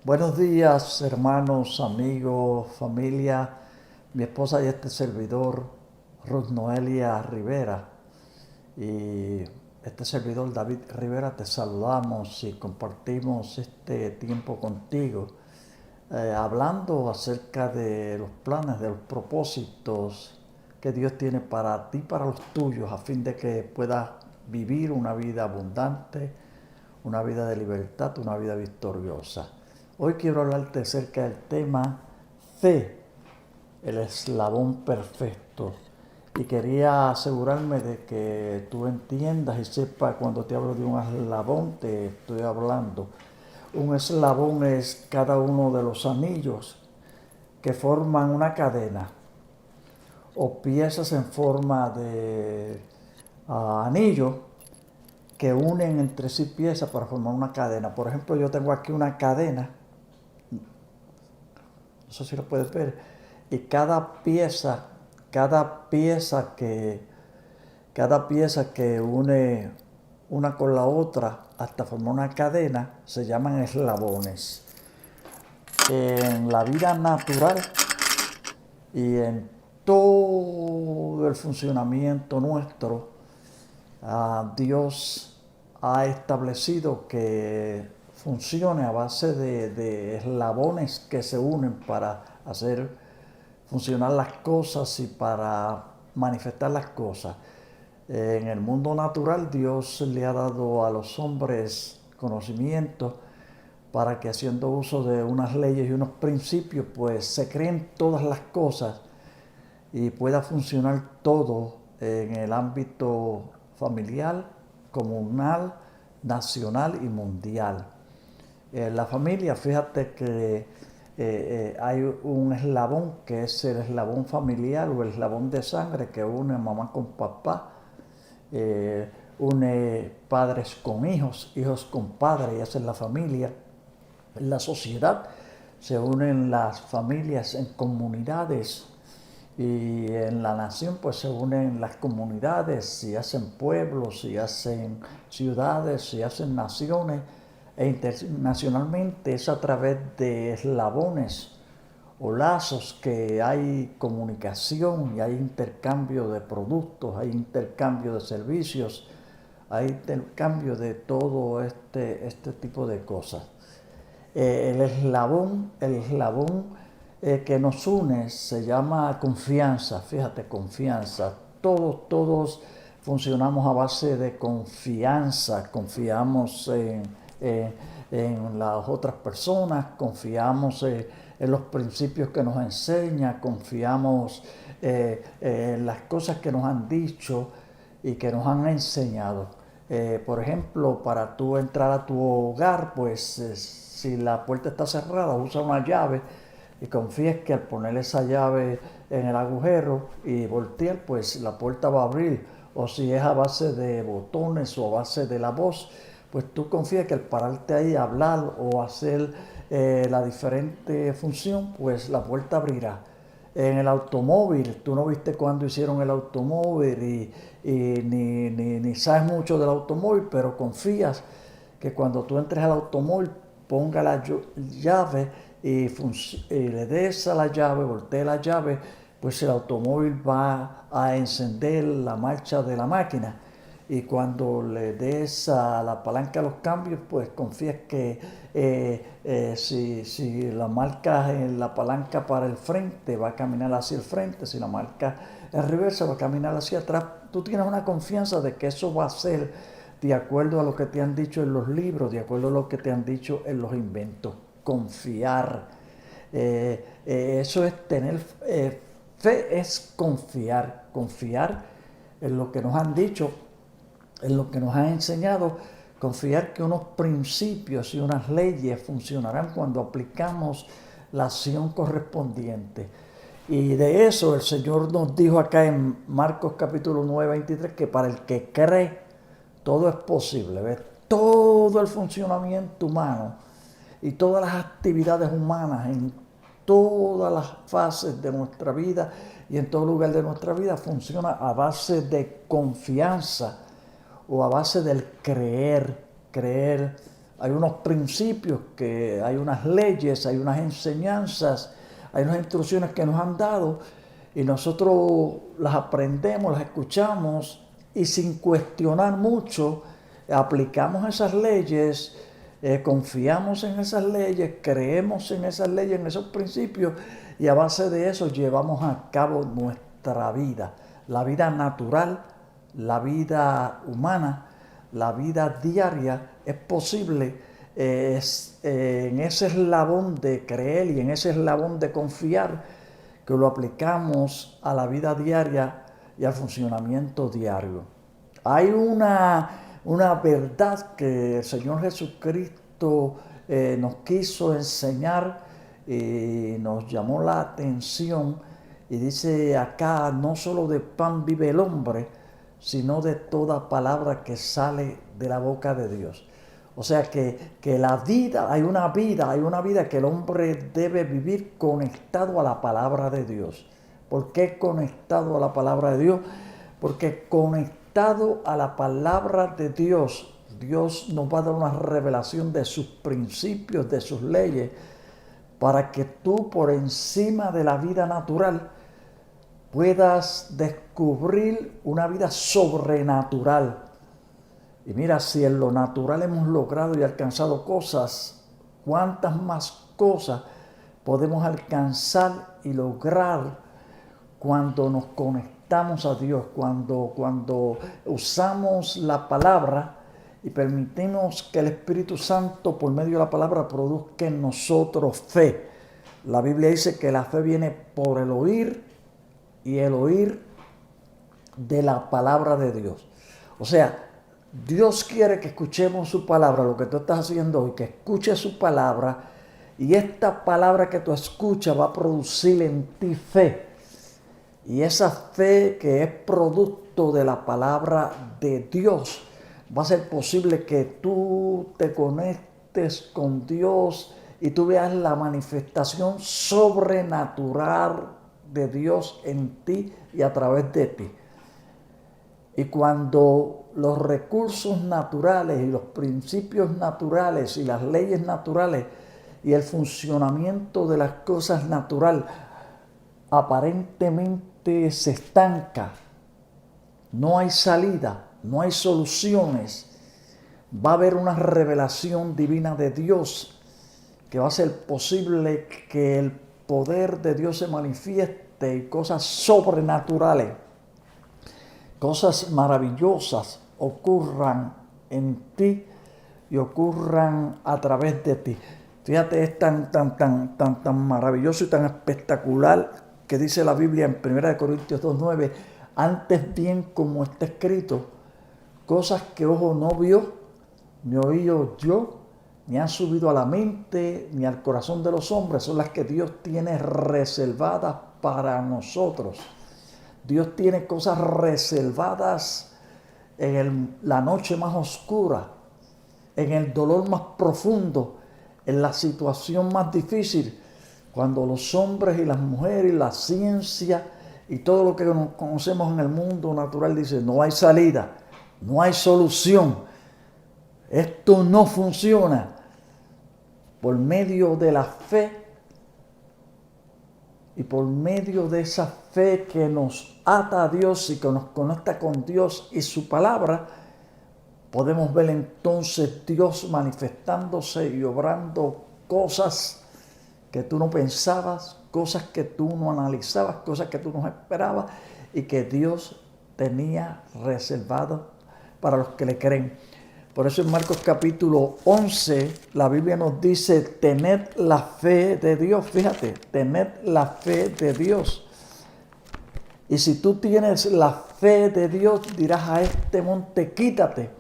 Buenos días, hermanos, amigos, familia, mi esposa y este servidor, Ruth Noelia Rivera, y este servidor David Rivera, te saludamos y compartimos este tiempo contigo, hablando acerca de los planes, de los propósitos que Dios tiene para ti, para los tuyos, a fin de que puedas vivir una vida abundante, una vida de libertad, una vida victoriosa. Hoy quiero hablarte acerca del tema fe, el eslabón perfecto. Y quería asegurarme de que tú entiendas y sepas cuando te hablo de un eslabón, te estoy hablando. Un eslabón es cada uno de los anillos que forman una cadena o piezas en forma de anillo que unen entre sí piezas para formar una cadena. Por ejemplo, yo tengo aquí una cadena, eso sí lo puedes ver, y cada pieza que une una con la otra hasta formar una cadena se llaman eslabones. En la vida natural y en todo el funcionamiento nuestro, Dios ha establecido que funcione a base de eslabones que se unen para hacer funcionar las cosas y para manifestar las cosas. En el mundo natural Dios le ha dado a los hombres conocimiento para que, haciendo uso de unas leyes y unos principios, pues se creen todas las cosas y pueda funcionar todo en el ámbito familiar, comunal, nacional y mundial. La familia, fíjate que hay un eslabón que es el eslabón familiar o el eslabón de sangre que une mamá con papá, une padres con hijos, hijos con padres, y esa es la familia. En la sociedad se unen las familias en comunidades, y en la nación pues se unen las comunidades, se hacen pueblos, se hacen ciudades, se hacen naciones, e internacionalmente es a través de eslabones o lazos que hay comunicación y hay intercambio de productos, hay intercambio de servicios, hay intercambio de todo este tipo de cosas. El eslabón que nos une se llama confianza. Fíjate, confianza. Todos funcionamos a base de confianza. Confiamos en las otras personas, confiamos en los principios que nos enseña, confiamos en las cosas que nos han dicho y que nos han enseñado. Por ejemplo, para tú entrar a tu hogar, pues si la puerta está cerrada, usa una llave y confíes que al poner esa llave en el agujero y voltear, pues la puerta va a abrir. O si es a base de botones o a base de la voz, pues tú confías que al pararte ahí a hablar o hacer la diferente función, pues la puerta abrirá. En el automóvil, tú no viste cuando hicieron el automóvil y ni sabes mucho del automóvil, pero confías que cuando tú entres al automóvil ponga la llave y le des a la llave, voltee la llave, pues el automóvil va a encender la marcha de la máquina. Y cuando le des a la palanca los cambios, pues confías que si la marcas en la palanca para el frente, va a caminar hacia el frente; si la marcas en reversa, va a caminar hacia atrás. Tú tienes una confianza de que eso va a ser de acuerdo a lo que te han dicho en los libros, de acuerdo a lo que te han dicho en los inventos. Confiar. Eso es tener fe, es confiar en lo que nos han dicho, en lo que nos han enseñado, confiar que unos principios y unas leyes funcionarán cuando aplicamos la acción correspondiente. Y de eso el Señor nos dijo acá en Marcos capítulo 9, 23, que para el que cree todo es posible. ¿Ves? Todo el funcionamiento humano y todas las actividades humanas en todas las fases de nuestra vida y en todo lugar de nuestra vida funciona a base de confianza o a base del creer hay unos principios, hay unas leyes, hay unas enseñanzas, hay unas instrucciones que nos han dado y nosotros las aprendemos, las escuchamos y sin cuestionar mucho aplicamos esas leyes, confiamos en esas leyes, creemos en esas leyes, en esos principios y a base de eso llevamos a cabo nuestra vida, la vida natural, la vida humana, la vida diaria. Es posible en ese eslabón de creer y en ese eslabón de confiar que lo aplicamos a la vida diaria y al funcionamiento diario. Hay una verdad que el Señor Jesucristo nos quiso enseñar y nos llamó la atención y dice acá, no solo de pan vive el hombre, sino de toda palabra que sale de la boca de Dios. O sea que la vida, hay una vida que el hombre debe vivir conectado a la palabra de Dios. ¿Por qué conectado a la palabra de Dios? Porque conectado a la palabra de Dios, Dios nos va a dar una revelación de sus principios, de sus leyes, para que tú por encima de la vida natural puedas descubrir una vida sobrenatural. Y mira, si en lo natural hemos logrado y alcanzado cosas, ¿cuántas más cosas podemos alcanzar y lograr cuando nos conectamos a Dios, cuando usamos la palabra y permitimos que el Espíritu Santo por medio de la palabra produzca en nosotros fe? La Biblia dice que la fe viene por el oír y el oír de la palabra de Dios. O sea, Dios quiere que escuchemos su palabra, lo que tú estás haciendo hoy, que escuches su palabra y esta palabra que tú escuchas va a producir en ti fe. Y esa fe que es producto de la palabra de Dios va a ser posible que tú te conectes con Dios y tú veas la manifestación sobrenatural de Dios en ti y a través de ti. Y cuando los recursos naturales y los principios naturales y las leyes naturales y el funcionamiento de las cosas naturales aparentemente se estanca, no hay salida, no hay soluciones, va a haber una revelación divina de Dios que va a ser posible que el poder de Dios se manifieste y cosas sobrenaturales, cosas maravillosas ocurran en ti y ocurran a través de ti. Fíjate, es tan maravilloso y tan espectacular que dice la Biblia en 1 Corintios 2:9, antes bien como está escrito, cosas que ojo no vio, ni oído yo, ni han subido a la mente, ni al corazón de los hombres, son las que Dios tiene reservadas para nosotros. Dios tiene cosas reservadas en la noche más oscura, en el dolor más profundo, en la situación más difícil, cuando los hombres y las mujeres y la ciencia y todo lo que conocemos en el mundo natural dice no hay salida, no hay solución, esto no funciona. Por medio de la fe y por medio de esa fe que nos ata a Dios y que nos conecta con Dios y su palabra, podemos ver entonces Dios manifestándose y obrando cosas que tú no pensabas, cosas que tú no analizabas, cosas que tú no esperabas y que Dios tenía reservado para los que le creen. Por eso en Marcos capítulo 11 la Biblia nos dice, tened la fe de Dios. Fíjate, tened la fe de Dios. Y si tú tienes la fe de Dios, dirás a este monte, quítate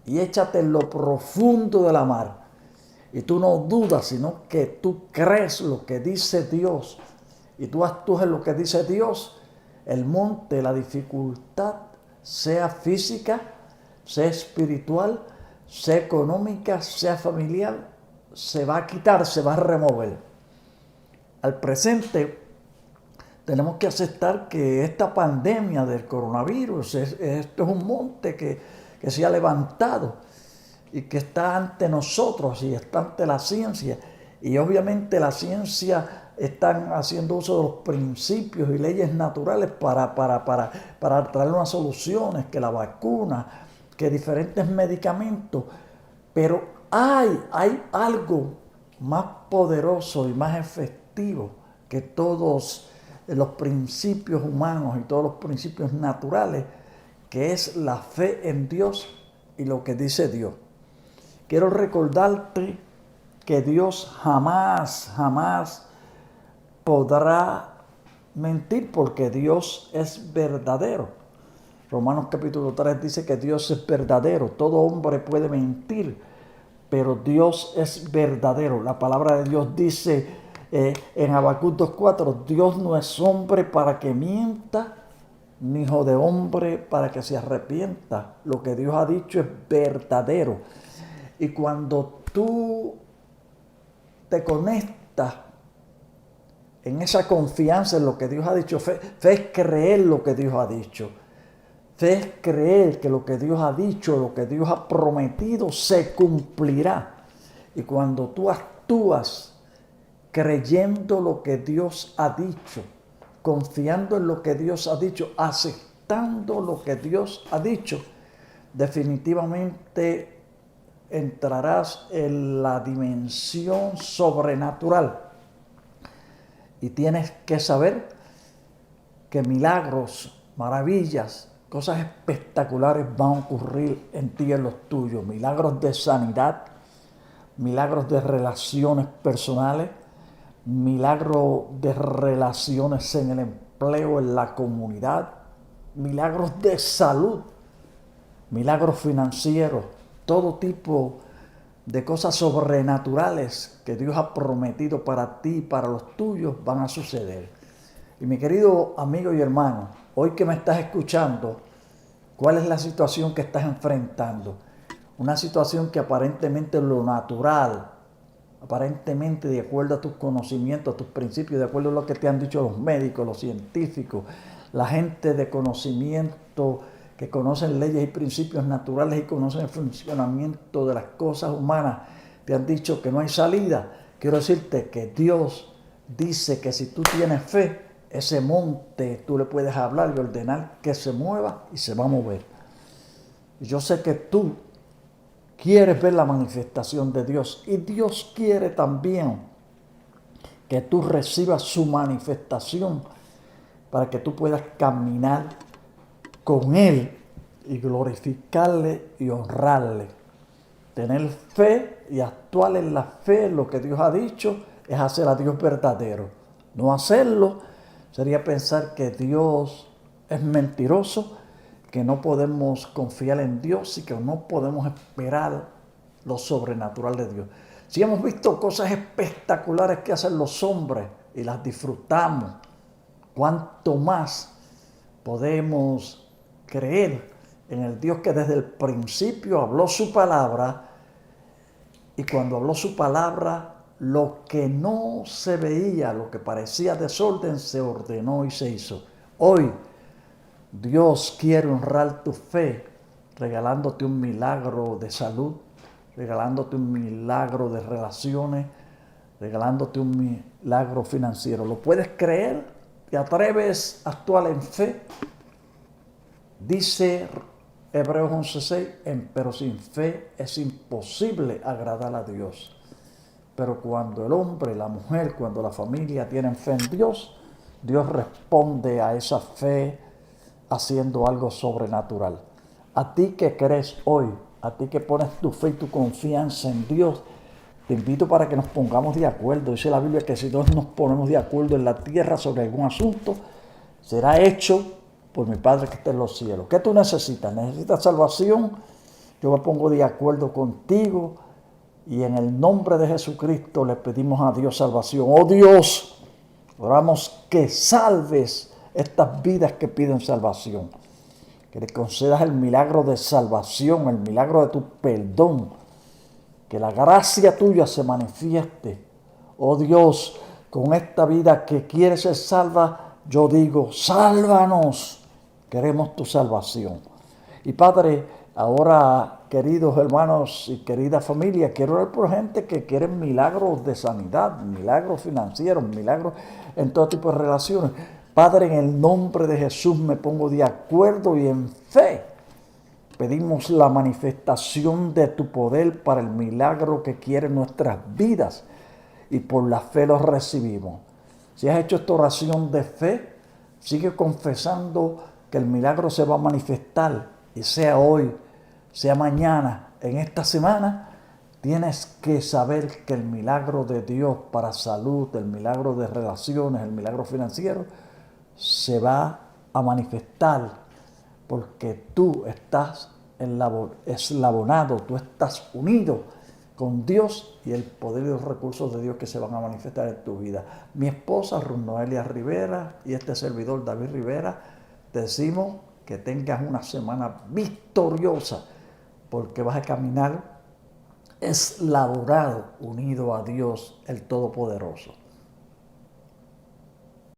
y échate en lo profundo de la mar. Y tú no dudas, sino que tú crees lo que dice Dios y tú actúas en lo que dice Dios. El monte, la dificultad, sea física, sea espiritual, sea económica, sea familiar, se va a quitar, se va a remover. Al presente tenemos que aceptar que esta pandemia del coronavirus, esto es un monte que se ha levantado y que está ante nosotros y está ante la ciencia. Y obviamente la ciencia están haciendo uso de los principios y leyes naturales para traer unas soluciones, que la vacuna, que diferentes medicamentos. Pero hay algo más poderoso y más efectivo que todos los principios humanos y todos los principios naturales, que es la fe en Dios y lo que dice Dios. Quiero recordarte que Dios jamás podrá mentir, porque Dios es verdadero. Romanos capítulo 3 dice que Dios es verdadero. Todo hombre puede mentir, pero Dios es verdadero. La palabra de Dios dice en Habacuc 2:4, Dios no es hombre para que mienta, ni hijo de hombre para que se arrepienta. Lo que Dios ha dicho es verdadero. Y cuando tú te conectas en esa confianza en lo que Dios ha dicho, fe es creer lo que Dios ha dicho. Fe es creer que lo que Dios ha dicho, lo que Dios ha prometido, se cumplirá. Y cuando tú actúas creyendo lo que Dios ha dicho, confiando en lo que Dios ha dicho, aceptando lo que Dios ha dicho, definitivamente entrarás en la dimensión sobrenatural. Y tienes que saber que milagros, maravillas, cosas espectaculares van a ocurrir en ti y en los tuyos. Milagros de sanidad, milagros de relaciones personales, milagros de relaciones en el empleo, en la comunidad, milagros de salud, milagros financieros, todo tipo de cosas sobrenaturales que Dios ha prometido para ti y para los tuyos van a suceder. Y mi querido amigo y hermano, hoy que me estás escuchando, ¿cuál es la situación que estás enfrentando? Una situación que aparentemente es lo natural, aparentemente de acuerdo a tus conocimientos, a tus principios, de acuerdo a lo que te han dicho los médicos, los científicos, la gente de conocimiento que conocen leyes y principios naturales y conocen el funcionamiento de las cosas humanas, te han dicho que no hay salida. Quiero decirte que Dios dice que si tú tienes fe, ese monte tú le puedes hablar y ordenar que se mueva y se va a mover. Y yo sé que tú quieres ver la manifestación de Dios, y Dios quiere también que tú recibas su manifestación para que tú puedas caminar con Él y glorificarle y honrarle. Tener fe y actuar en la fe, en lo que Dios ha dicho, es hacer a Dios verdadero. No hacerlo sería pensar que Dios es mentiroso, que no podemos confiar en Dios y que no podemos esperar lo sobrenatural de Dios. Si hemos visto cosas espectaculares que hacen los hombres y las disfrutamos, ¿cuánto más podemos creer en el Dios que desde el principio habló su palabra? Y cuando habló su palabra, lo que no se veía, lo que parecía desorden, se ordenó y se hizo. Hoy Dios quiere honrar tu fe, regalándote un milagro de salud, regalándote un milagro de relaciones, regalándote un milagro financiero. ¿Lo puedes creer? ¿Te atreves a actuar en fe? Dice Hebreos 11:6, pero sin fe es imposible agradar a Dios. Pero cuando el hombre, la mujer, cuando la familia tienen fe en Dios, Dios responde a esa fe haciendo algo sobrenatural. A ti que crees hoy, a ti que pones tu fe y tu confianza en Dios, te invito para que nos pongamos de acuerdo. Dice la Biblia que si todos nos ponemos de acuerdo en la tierra sobre algún asunto, será hecho por mi Padre que está en los cielos. ¿Qué tú necesitas? ¿Necesitas salvación? Yo me pongo de acuerdo contigo y en el nombre de Jesucristo le pedimos a Dios salvación. Oh Dios, oramos que salves estas vidas que piden salvación, que le concedas el milagro de salvación, el milagro de tu perdón, que la gracia tuya se manifieste. Oh Dios, con esta vida que quiere ser salva, yo digo, sálvanos, queremos tu salvación. Y Padre, ahora queridos hermanos y querida familia, quiero orar por gente que quiere milagros de sanidad, milagros financieros, milagros en todo tipo de relaciones. Padre, en el nombre de Jesús me pongo de acuerdo y en fe pedimos la manifestación de tu poder para el milagro que quieren nuestras vidas y por la fe los recibimos. Si has hecho esta oración de fe, sigue confesando que el milagro se va a manifestar, y sea hoy, sea mañana, en esta semana. Tienes que saber que el milagro de Dios para salud, el milagro de relaciones, el milagro financiero, se va a manifestar porque tú estás eslabonado, tú estás unido con Dios y el poder y los recursos de Dios que se van a manifestar en tu vida. Mi esposa Ruth Noelia Rivera y este servidor David Rivera te decimos que tengas una semana victoriosa porque vas a caminar eslabonado unido a Dios el Todopoderoso.